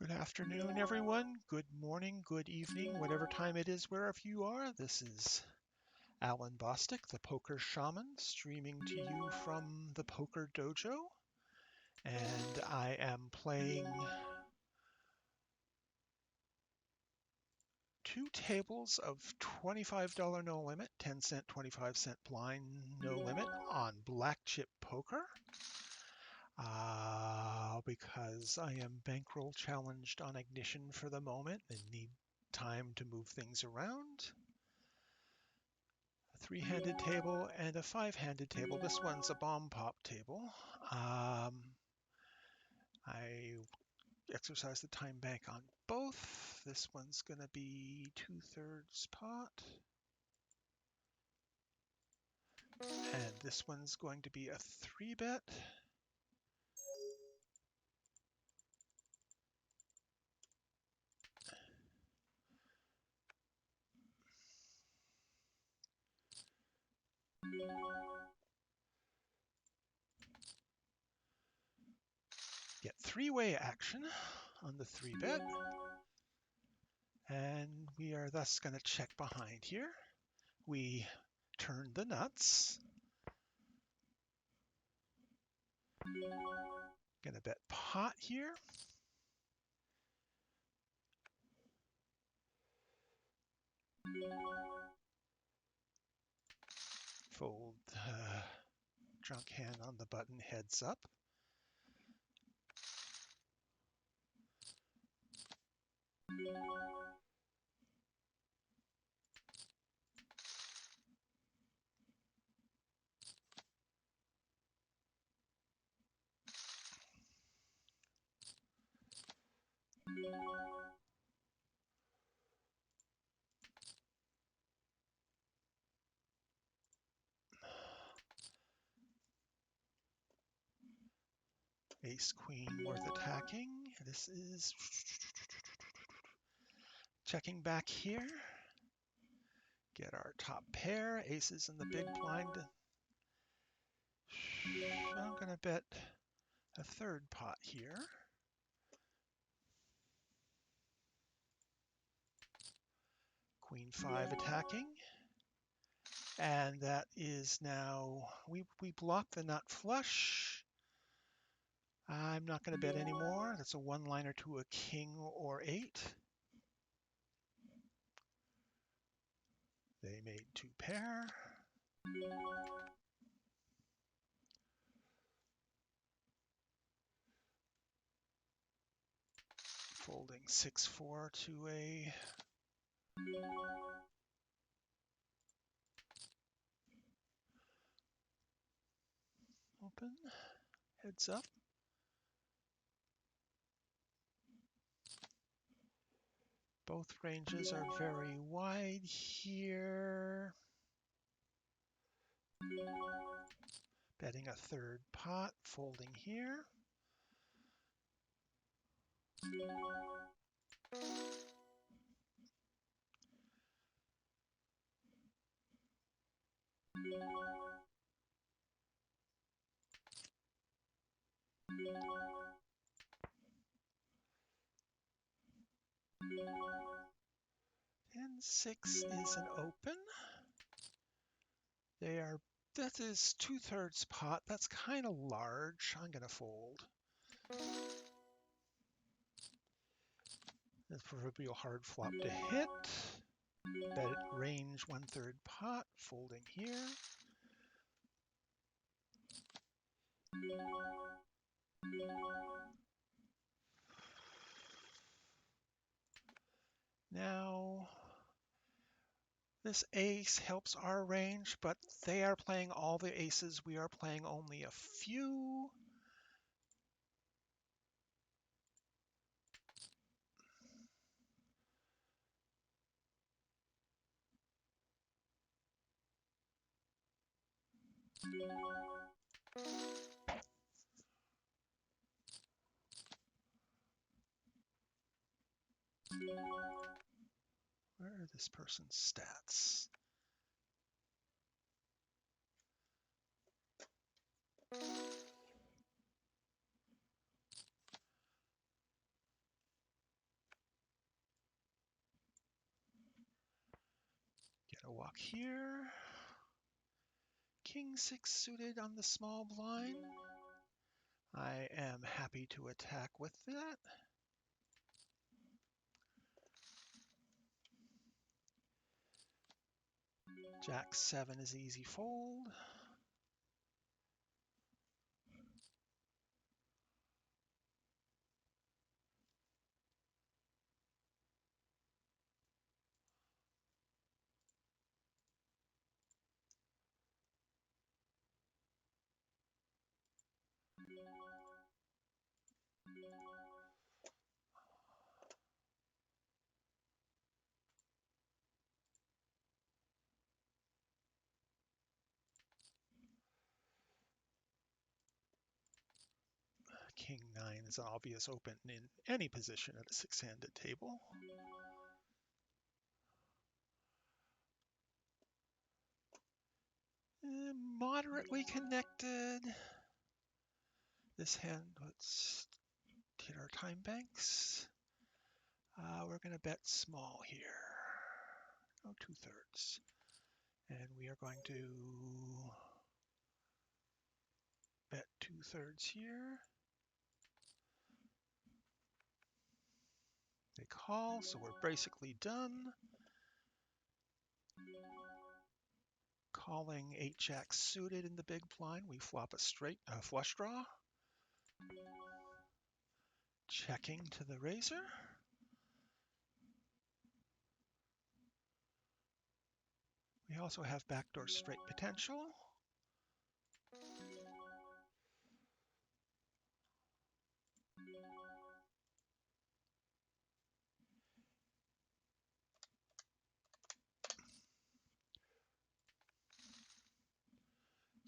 Good afternoon, everyone. Good morning, good evening, whatever time it is, wherever you are. This is Alan Bostic, the Poker Shaman, streaming to you from the Poker Dojo. And I am playing 2 tables of $25 no limit, 10-cent, 25-cent blind no limit on black chip poker. Because I am bankroll challenged on Ignition for the moment and need time to move things around. A 3-handed table and a 5-handed table. This one's a bomb pop table. I exercise the time bank on both. This one's going to be 2/3 pot. And this one's going to be a 3-bet. Get 3-way action on the 3-bet. And we are thus going to check behind here. We turn the nuts. Gonna bet pot here. Fold drunk hand on the button, heads up. Ace, queen worth attacking. This is checking back here. Get our top pair. Aces in the big blind. I'm going to bet a 3rd pot here. Queen 5 attacking. And that is now, we block the nut flush. I'm not going to bet anymore. That's a 1-liner to a king or 8. They made 2 pair. Folding 6-4 to a open, heads up. Both ranges are very wide here. Betting a 3rd pot, folding here. And 6 is an open. That is 2/3 pot. That's kind of large. I'm going to fold. That's proverbial hard flop to hit. Bet range 1/3 pot, folding here. Now, this ace helps our range, but they are playing all the aces. We are playing only a few. Where are this person's stats? Gonna walk here. King 6 suited on the small blind. I am happy to attack with that. Jack 7 is easy fold. King 9 is an obvious open in any position at a six-handed table. Moderately connected. This hand, let's hit our time banks. We're going to bet small here. Oh, 2/3. And we are going to bet 2/3 here. They call, so we're basically done. Calling 8-Jack suited in the big blind. We flop a straight flush draw. Checking to the razor. We also have backdoor straight potential.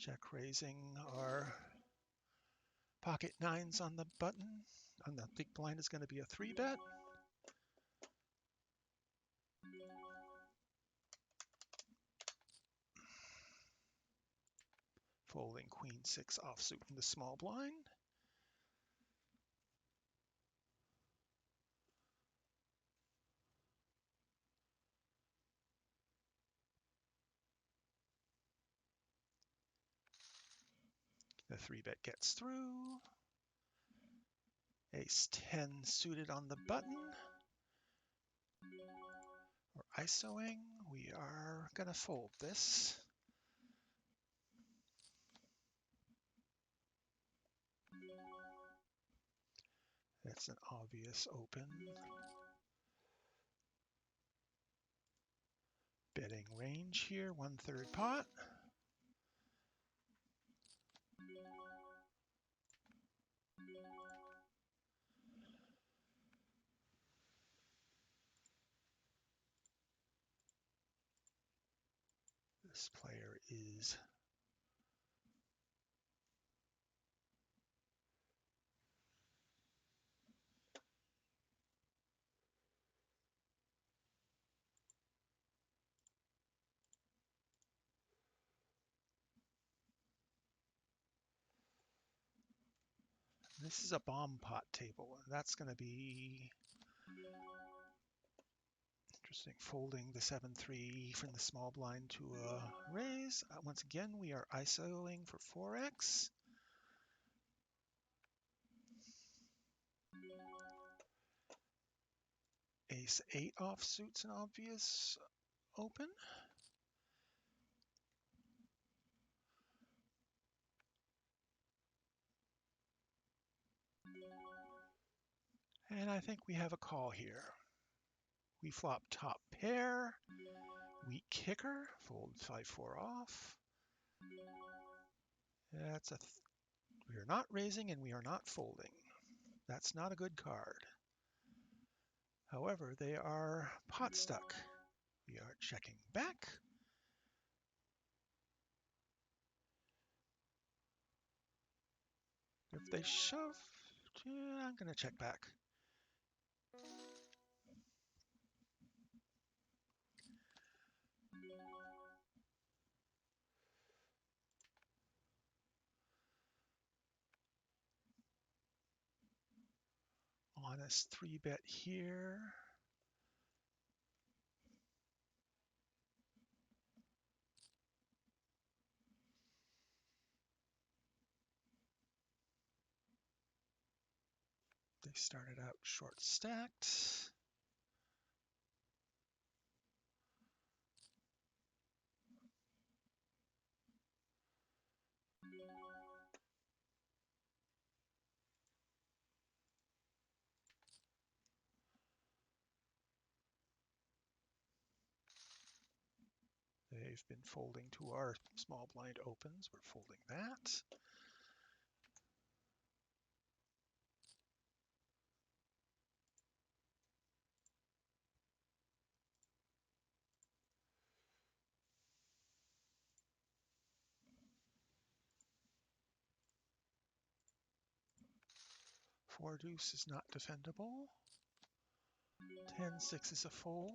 Check raising our pocket nines on the button. On the big blind is going to be a 3-bet. Folding Queen 6 offsuit in the small blind. The 3-bet gets through. Ace 10 suited on the button. We're ISOing. We are going to fold this. That's an obvious open. Betting range here, 1/3 pot. This player is this is a bomb pot table, and that's going to be interesting. Folding the 7-3 from the small blind to a raise. Once again, we are ISOing for 4x. Ace 8 offsuit's an obvious open. And I think we have a call here. We flop top pair, weak kicker, fold 5-4 off. That's we are not raising and we are not folding. That's not a good card. However, they are pot stuck. We are checking back. If they shove, I'm going to check back. Honest 3-bet here. They started out short stacked. They've been folding to our small blind opens. We're folding that. Four deuce is not defendable. 10-6 is a fold.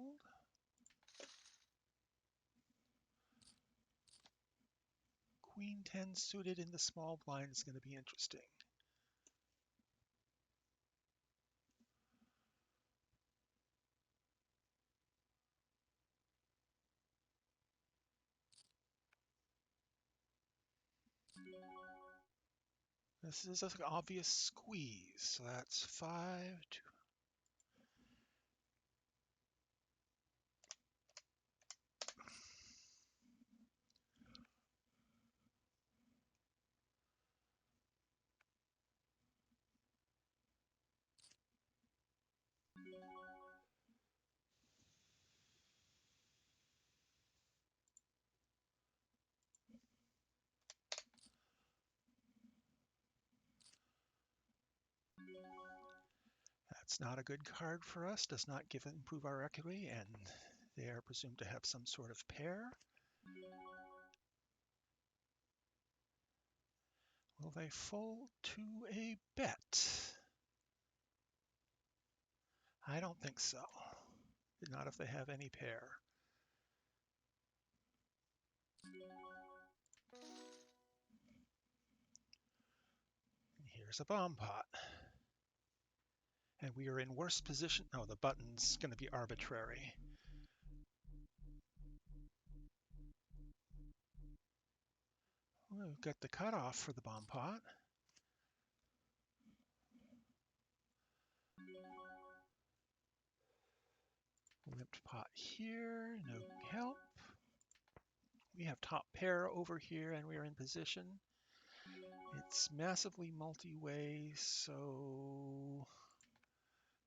Queen 10 suited in the small blind is going to be interesting. This is an obvious squeeze, so that's 5, 2. That's not a good card for us, does not improve our equity, and they are presumed to have some sort of pair. Will they fold to a bet? I don't think so. Not if they have any pair. Here's a bomb pot. And we are in worse position. No, the button's going to be arbitrary. We've got the cutoff for the bomb pot. Limped pot here, no help. We have top pair over here and we are in position. It's massively multi-way, so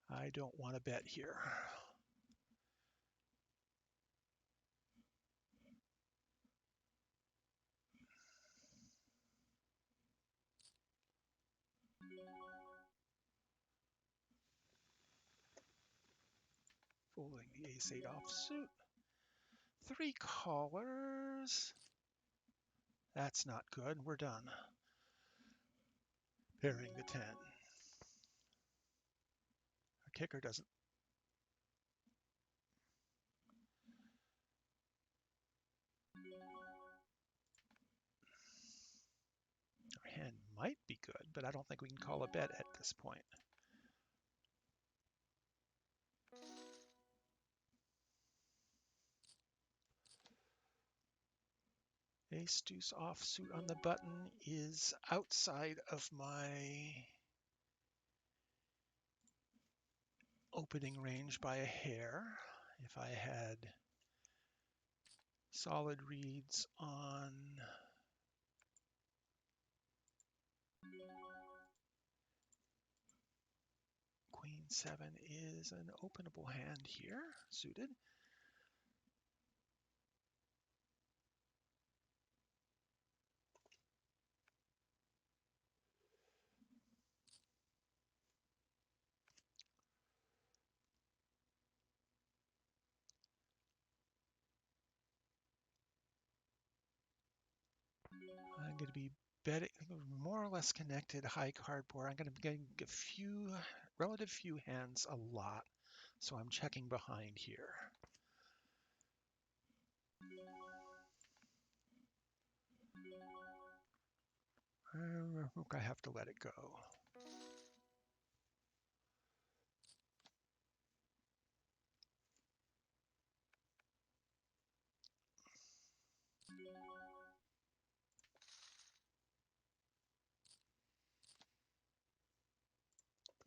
I don't want to bet here. Folding the ace-8 offsuit. 3 callers. That's not good. We're done. Pairing the 10. Our kicker doesn't. Our hand might be good, but I don't think we can call a bet at this point. Ace deuce offsuit on the button is outside of my opening range by a hair. If I had solid reads on Queen 7 is an openable hand here, suited. I'm going to be betting more or less connected high card board. I'm going to get a few, relative few hands a lot, so I'm checking behind here. I have to let it go.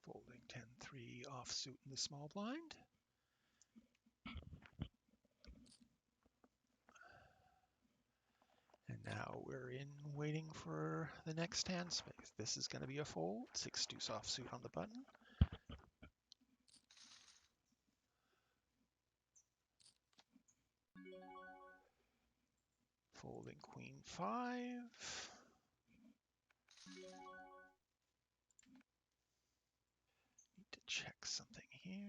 Folding 3 offsuit in the small blind. And now we're in waiting for the next hand space. This is going to be a fold. 6 deuce offsuit on the button. Folding queen 5. Need to check something here.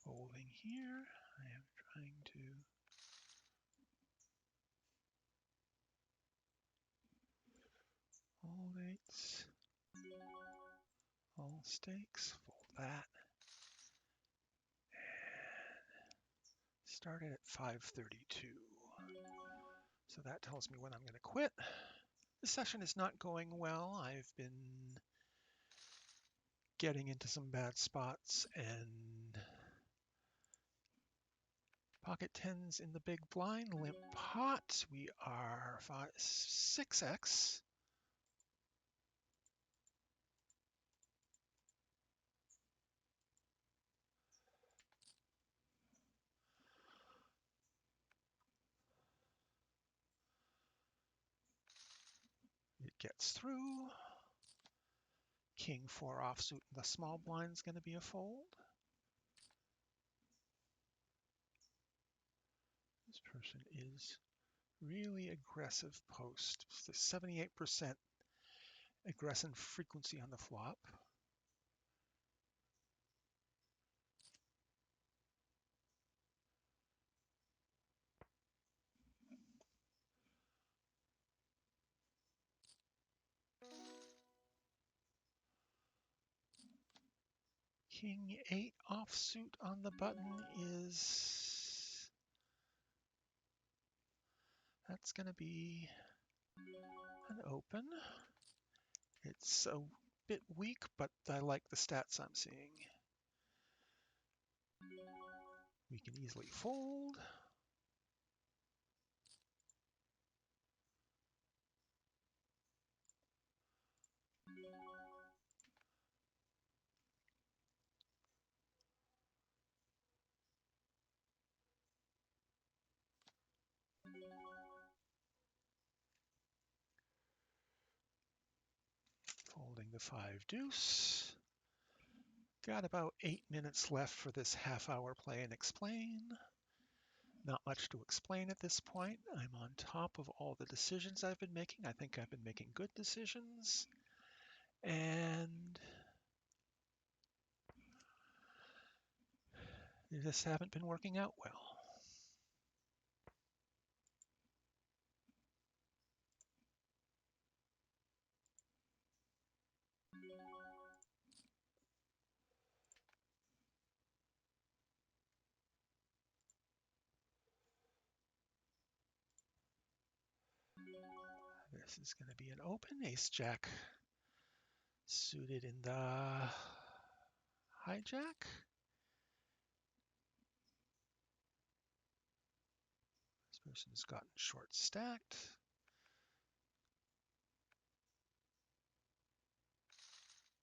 Folding here. I am trying to all eights, all stakes. Fold that. Started at 5:32. So that tells me when I'm going to quit. The session is not going well. I've been getting into some bad spots and pocket tens in the big blind, limp pot. We are 6x. It gets through. King 4 offsuit in the small blind is going to be a fold. This person is really aggressive post. 78% aggressive frequency on the flop. King 8 offsuit on the button is, that's going to be an open. It's a bit weak, but I like the stats I'm seeing. We can easily fold. Folding the 5 deuce. Got about 8 minutes left for this half-hour play and explain. Not much to explain at this point. I'm on top of all the decisions I've been making. I think I've been making good decisions. And they just haven't been working out well. This is going to be an open. Ace-jack suited in the hijack. This person's gotten short stacked.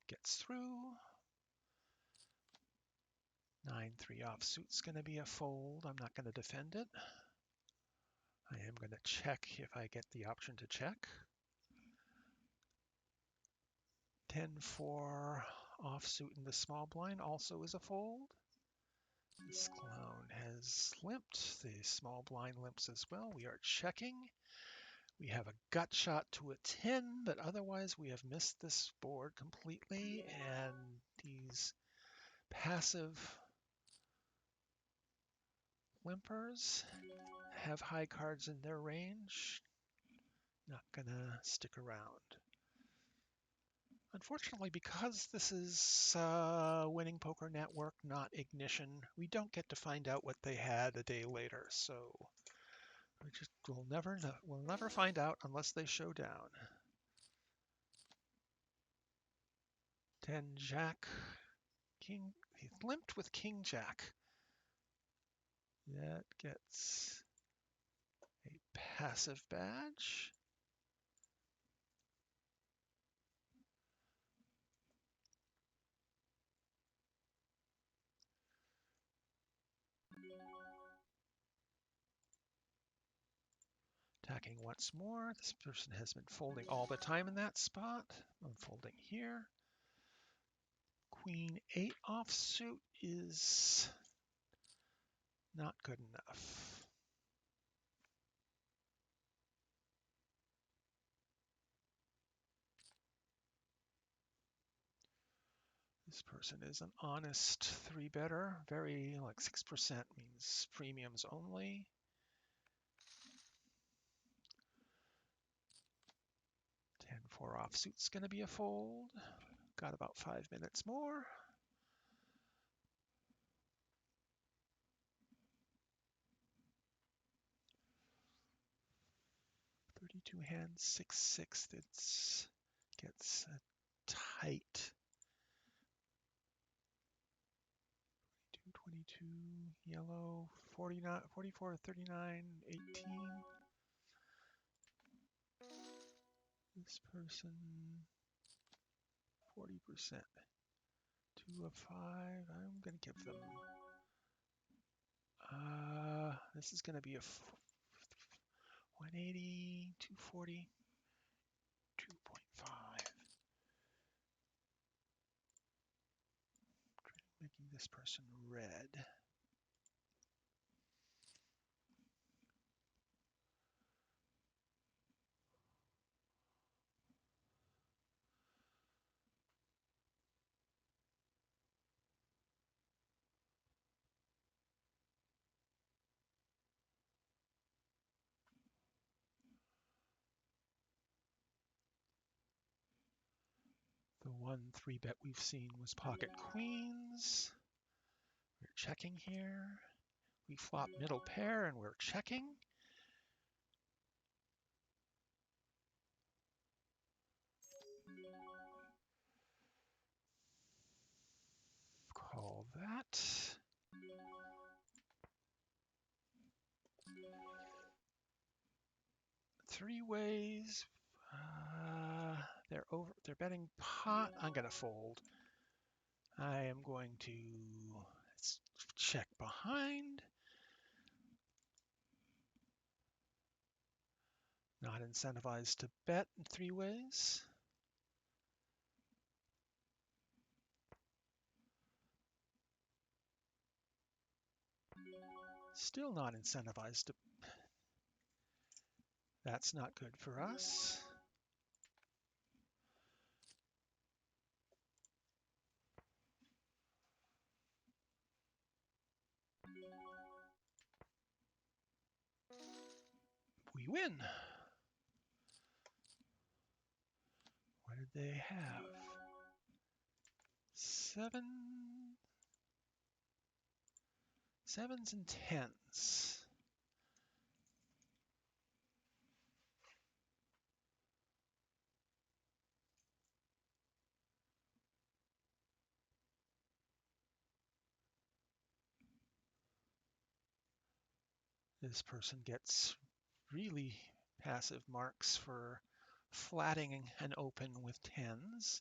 Gets through. 9-3 offsuit's going to be a fold. I'm not going to defend it. I am going to check if I get the option to check. 10-4 offsuit in the small blind also is a fold. This clown has limped. The small blind limps as well. We are checking. We have a gut shot to a 10, but otherwise we have missed this board completely, and these passive limpers have high cards in their range. Not gonna stick around. Unfortunately, because this is Winning Poker Network, not Ignition, we don't get to find out what they had a day later. So we'll never know. We'll never find out unless they show down. 10 Jack, King. He limped with King Jack. That gets a passive badge. Attacking once more. This person has been folding all the time in that spot. I'm folding here. Queen 8 offsuit is not good enough. This person is an honest 3-better. Very, like 6% means premiums only. Ten 4 offsuit's going to be a fold. Got about 5 minutes more. Two hands, 6-6. That gets tight. 22, yellow, 49, 44, 39, 18. This person, 40%. 2 of 5. I'm going to give them. This is going to be a 180, 240, 2.5. Making this person red. The one 3-bet we've seen was pocket queens. We're checking here. We flop middle pair and we're checking. Call that. Three ways. They're betting pot. I'm gonna fold. I am going to check behind. Not incentivized to bet in 3 ways. Still not incentivized to. That's not good for us. We win. What did they have? 7s and 10s. This person gets really passive marks for flatting an open with 10s.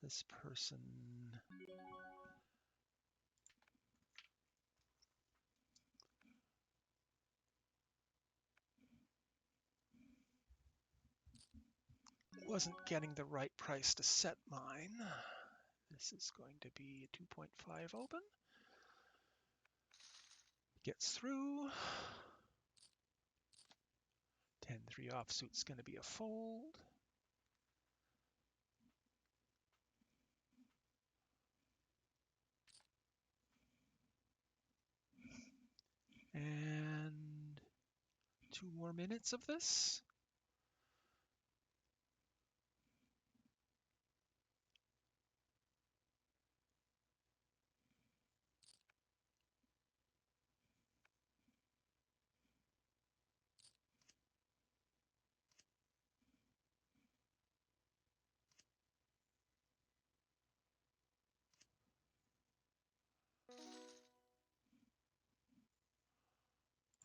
This person wasn't getting the right price to set mine. This is going to be a 2.5 open. Gets through. 10-3 offsuit's going to be a fold. And 2 more minutes of this.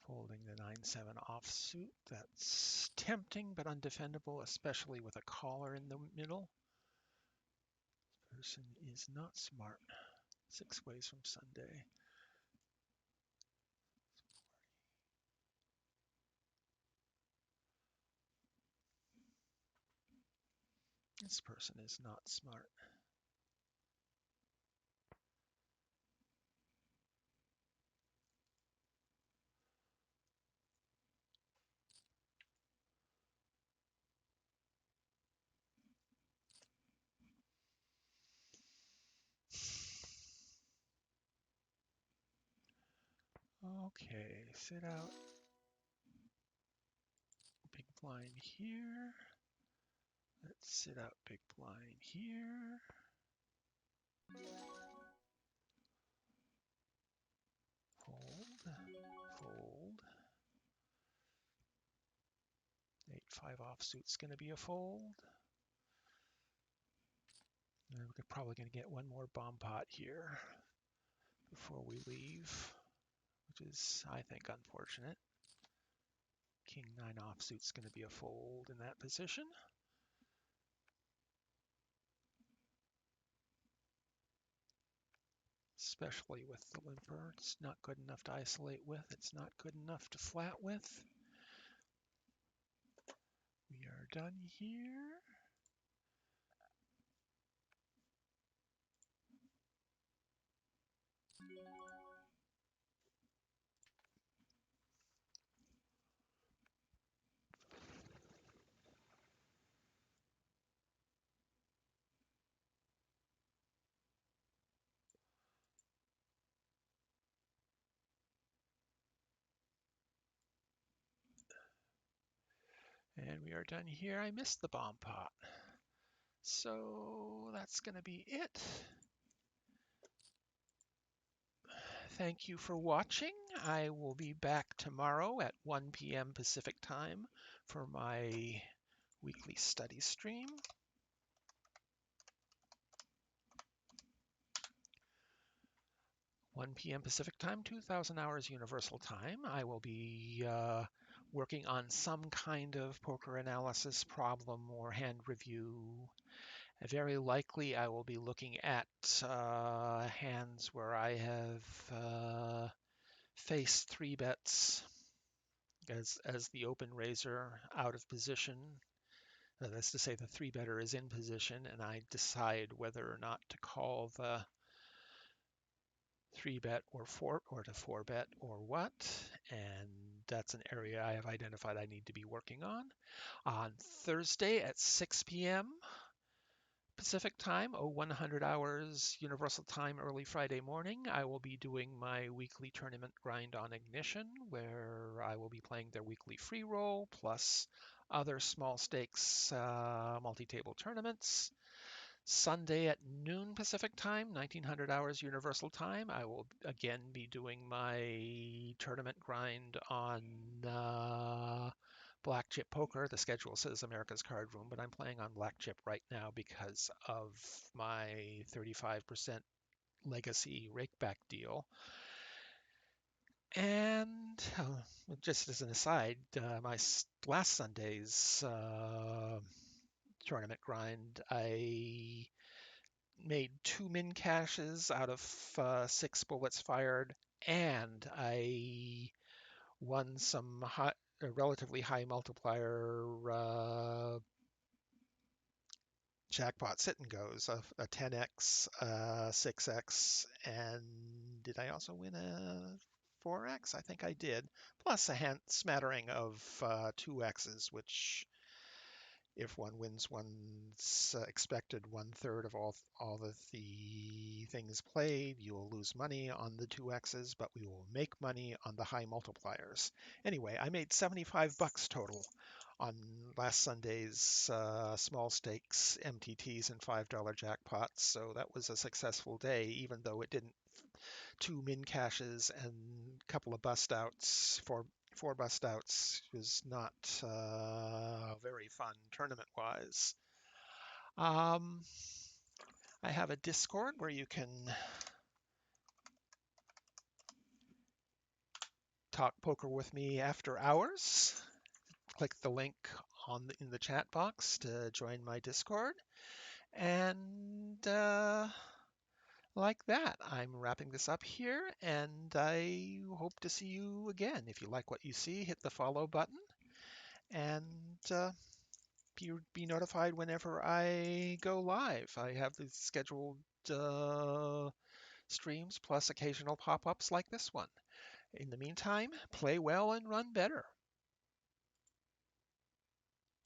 Folding the 9-7 offsuit. That's tempting but undefendable, especially with a caller in the middle. This person is not smart. 6 ways from Sunday. This person is not smart. Okay, sit out. Big blind here. Let's sit out big blind here. Fold, fold. 8-5 offsuit's going to be a fold. And we're probably going to get one more bomb pot here before we leave, which is, I think, unfortunate. King 9 offsuit's going to be a fold in that position. Especially with the limper. It's not good enough to isolate with. It's not good enough to flat with. We are done here. And we are done here. I missed the bomb pot. So that's going to be it. Thank you for watching. I will be back tomorrow at 1 p.m. Pacific time for my weekly study stream. 1 p.m. Pacific time, 2000 hours Universal time. I will be working on some kind of poker analysis problem or hand review. Very likely I will be looking at hands where I have faced 3 bets as the open raiser out of position. That's to say the 3-better is in position, and I decide whether or not to call the 3-bet or to 4-bet or what. And that's an area I have identified I need to be working on. On Thursday at 6 p.m. Pacific time, 0100 hours Universal time, early Friday morning, I will be doing my weekly tournament grind on Ignition, where I will be playing their weekly free roll plus other small stakes multi-table tournaments. Sunday at noon Pacific time, 1900 hours Universal time, I will again be doing my tournament grind on Black Chip Poker. The schedule says America's Card Room, but I'm playing on Black Chip right now because of my 35% legacy rakeback deal. And just as an aside, my last Sunday's tournament grind, I made 2 min caches out of 6 bullets fired, and I won some relatively high multiplier jackpot sit and goes of a 10x, 6x, and did I also win a 4x? I think I did. Plus a smattering of 2x's, which if one wins one's expected one-third of all of the things played, you will lose money on the 2x's, but we will make money on the high multipliers. Anyway, I made 75 bucks total on last Sunday's small stakes MTTs and $5 jackpots, so that was a successful day, even though it didn't. Two min caches and a couple of bust outs. Four bust outs was not very fun tournament wise. I have a Discord where you can talk poker with me after hours. Click the link in the chat box to join my Discord. And like that, I'm wrapping this up here, and I hope to see you again. If you like what you see, hit the follow button and be notified whenever I go live. I have these scheduled streams plus occasional pop-ups like this one. In the meantime, play well and run better.